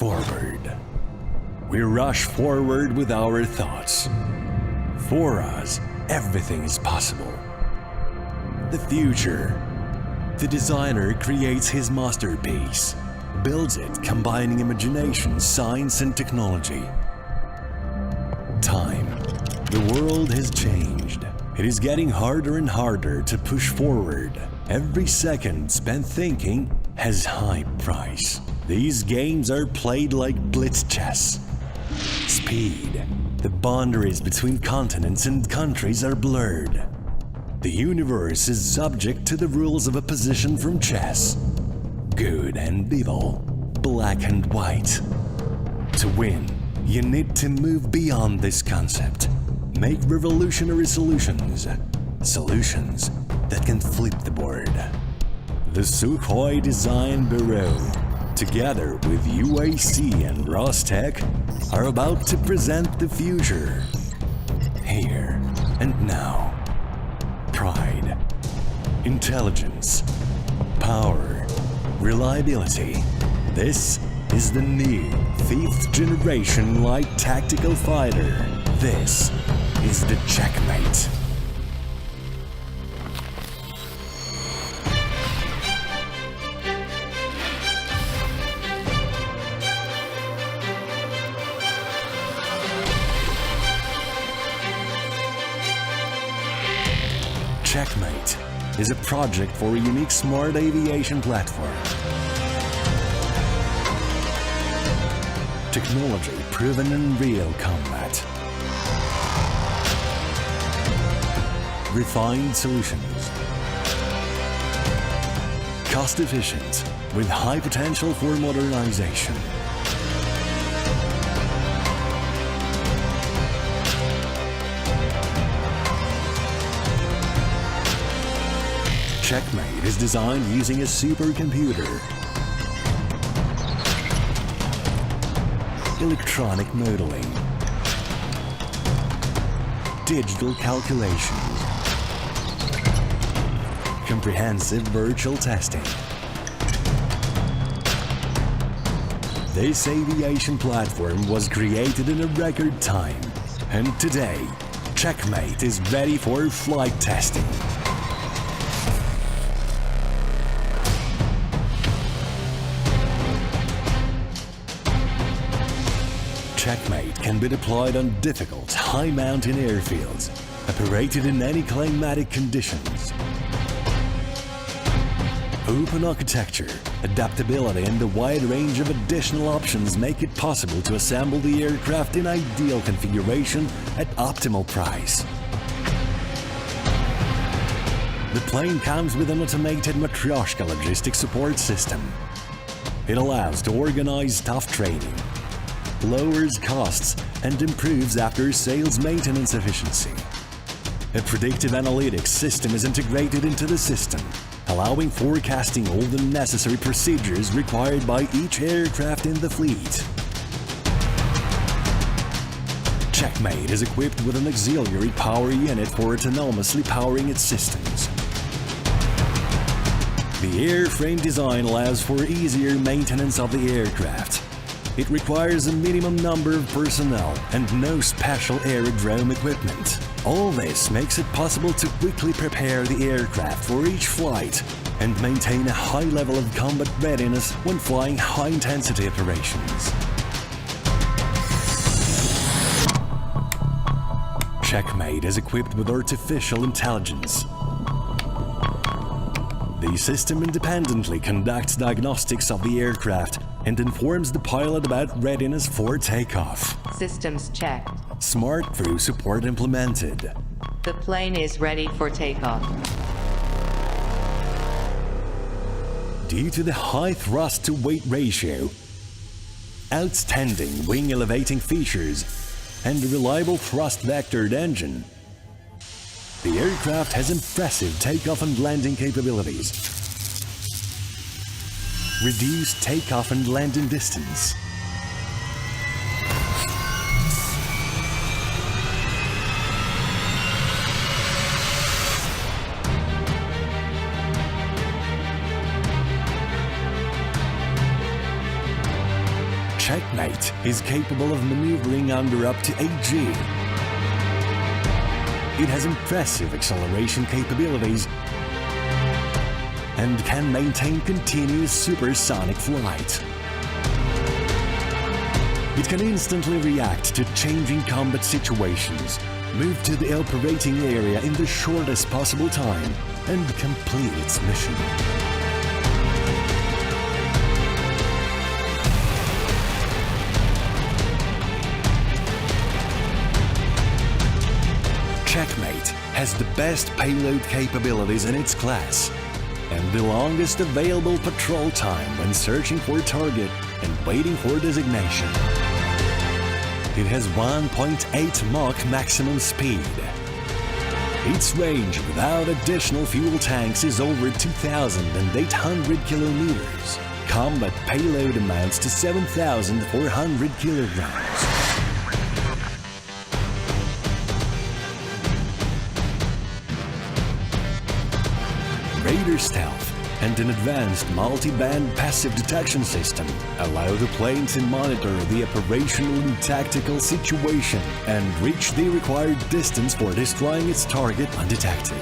forward. We rush forward with our thoughts. For us, everything is possible. The future. The designer creates his masterpiece, builds it combining imagination, science and technology. Time. The world has changed. It is getting harder and harder to push forward. Every second spent thinking has high price. These games are played like blitz chess. Speed. The boundaries between continents and countries are blurred. The universe is subject to the rules of a position from chess. Good and evil, black and white. To win, you need to move beyond this concept. Make revolutionary solutions. Solutions that can flip the board. The Sukhoi Design Bureau, together with UAC and Rostec, are about to present the future. Here and now. Pride, intelligence, power, reliability. This is the new 5th generation light tactical fighter. This is the Checkmate. Checkmate is a project for a unique smart aviation platform. Technology proven in real combat. Refined solutions. Cost efficient with high potential for modernization. Checkmate is designed using a supercomputer, electronic modeling, digital calculations, comprehensive virtual testing. This aviation platform was created in a record time, and today, Checkmate is ready for flight testing. Checkmate can be deployed on difficult, high-mountain airfields, operated in any climatic conditions. Open architecture, adaptability, and a wide range of additional options make it possible to assemble the aircraft in ideal configuration at optimal price. The plane comes with an automated Matryoshka logistics support system. It allows to organize staff training, lowers costs, and improves after-sales maintenance efficiency. A predictive analytics system is integrated into the system, allowing forecasting all the necessary procedures required by each aircraft in the fleet. Checkmate is equipped with an auxiliary power unit for autonomously powering its systems. The airframe design allows for easier maintenance of the aircraft. It requires a minimum number of personnel and no special aerodrome equipment. All this makes it possible to quickly prepare the aircraft for each flight and maintain a high level of combat readiness when flying high-intensity operations. Checkmate is equipped with artificial intelligence. The system independently conducts diagnostics of the aircraft and informs the pilot about readiness for takeoff. Systems checked. Smart crew support implemented. The plane is ready for takeoff. Due to the high thrust-to-weight ratio, outstanding wing elevating features, and a reliable thrust-vectored engine, the aircraft has impressive takeoff and landing capabilities. Reduced takeoff and landing distance. Checkmate is capable of maneuvering under up to 8G. It has impressive acceleration capabilities and can maintain continuous supersonic flight. It can instantly react to changing combat situations, move to the operating area in the shortest possible time, and complete its mission. Checkmate has the best payload capabilities in its class and the longest available patrol time when searching for a target and waiting for designation. It has 1.8 Mach maximum speed. Its range without additional fuel tanks is over 2,800 kilometers. Combat payload amounts to 7,400 kilograms. Radar stealth and an advanced multi-band passive detection system allow the plane to monitor the operational and tactical situation and reach the required distance for destroying its target undetected.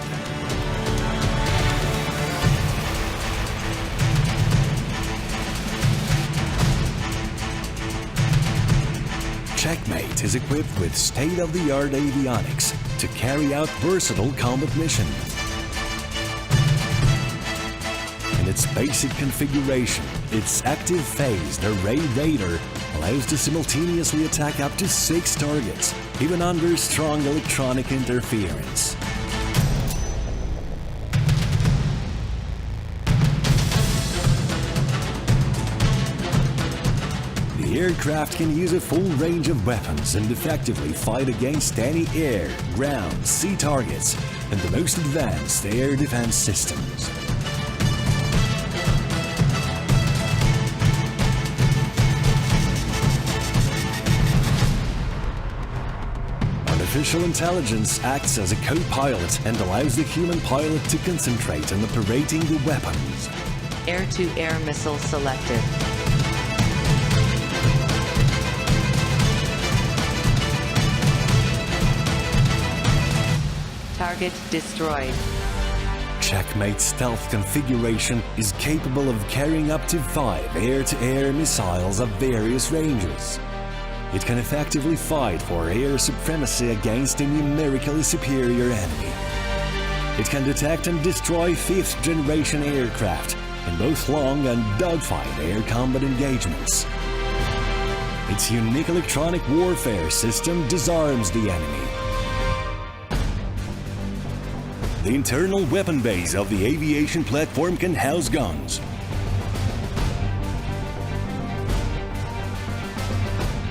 Checkmate is equipped with state-of-the-art avionics to carry out versatile combat missions. Its basic configuration, its active phased array radar allows to simultaneously attack up to 6 targets, even under strong electronic interference. The aircraft can use a full range of weapons and effectively fight against any air, ground, sea targets, and the most advanced air defense systems. Artificial intelligence acts as a co-pilot and allows the human pilot to concentrate on operating the weapons. Air-to-air missile selected. Target destroyed. Checkmate's stealth configuration is capable of carrying up to 5 air-to-air missiles of various ranges. It can effectively fight for air supremacy against a numerically superior enemy. It can detect and destroy 5th-generation aircraft in both long and dogfight air combat engagements. Its unique electronic warfare system disarms the enemy. The internal weapon base of the aviation platform can house guns.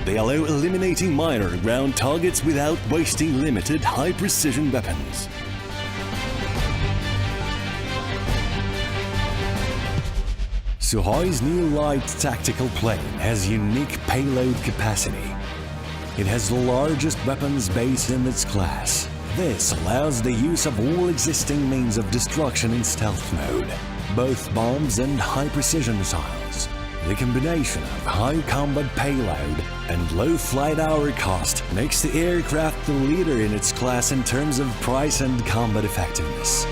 They allow eliminating minor ground targets without wasting limited high-precision weapons. Suhoi's new light tactical plane has unique payload capacity. It has the largest weapons base in its class. This allows the use of all existing means of destruction in stealth mode, both bombs and high-precision missiles. The combination of high combat payload and low flight hour cost makes the aircraft the leader in its class in terms of price and combat effectiveness.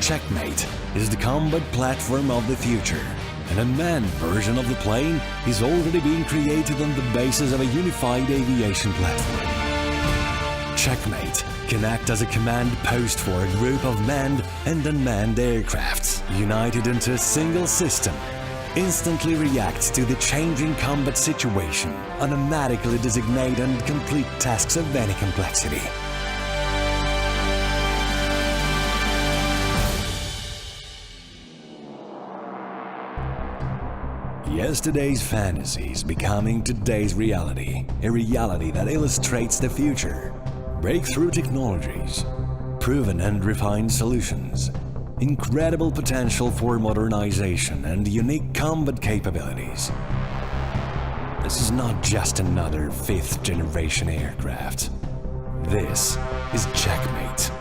Checkmate is the combat platform of the future, and a manned version of the plane is already being created on the basis of a unified aviation platform. Checkmate can act as a command post for a group of manned and unmanned aircrafts, united into a single system, instantly reacts to the changing combat situation, automatically designate and complete tasks of any complexity. Yesterday's fantasy is becoming today's reality, a reality that illustrates the future. Breakthrough technologies, proven and refined solutions, incredible potential for modernization and unique combat capabilities. This is not just another 5th-generation aircraft. This is Checkmate.